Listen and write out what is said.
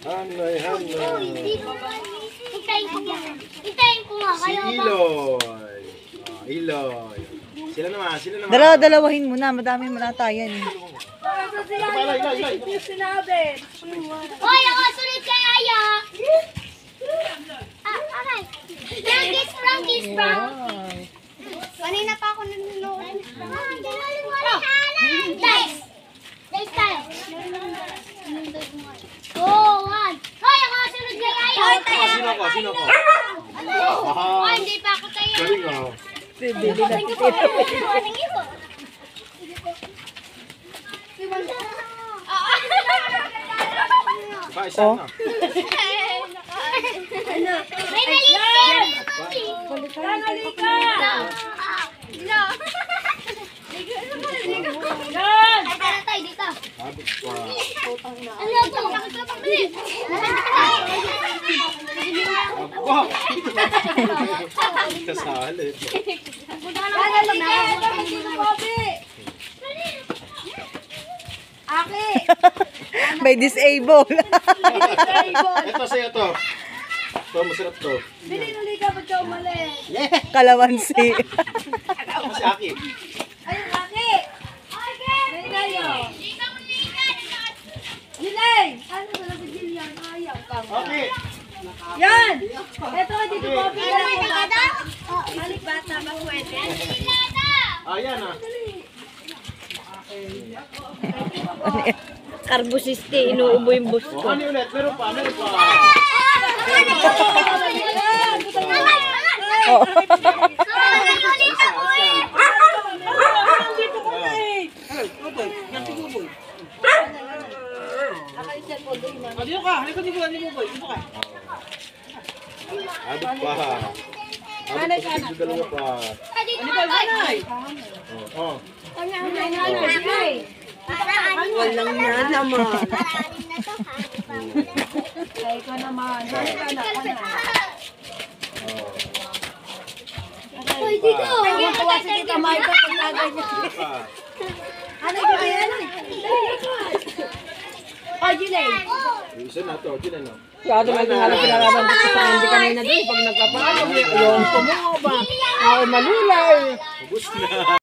Hanoy, Hanoy. Hintayin ko nga. Si Iloy. Iloy. Sila naman, sila naman. Dalawahin mo na, madami mo na tayo yan. Hoy, ako sunod kay Aya. Okay. Frankie's. Kanina pa ako nanonood. Guys tayo. Oh, one. Hoy, ako sunod kay Aya. Sino ako? Sino ako? Oh, hindi pa ako tayo. Galing ako. Ba, isa na. May nalipin! No! Ay, tayo dito. Abot pa. Ano ito? Nakikapagbilis. Wow! Kasali. May disable. Ito sa'yo to. Ito, masarap to. Kalamansi. Ito si Aki. Aki! Yan! Ito, dito po. Balik bata ba pwede? Ayan ah. Karbusiste, inuubo yung bus O, ko. ano ulit? Meron pa, meron pa. Abot pa. Abot pa sa dalawa pa. Oh. Walang na naman. Ay, ko naman. Hoy, dito! Tuwa si Tita Maika pag naganyan. Ano ba yan? Oh, Gilay. Isa na to, sila na. Kaya may pangalan pinalaman dito sa hindi kanina doon. Pag nagkapaalam, yung tumuha ba? Ako manula eh. Ubus na.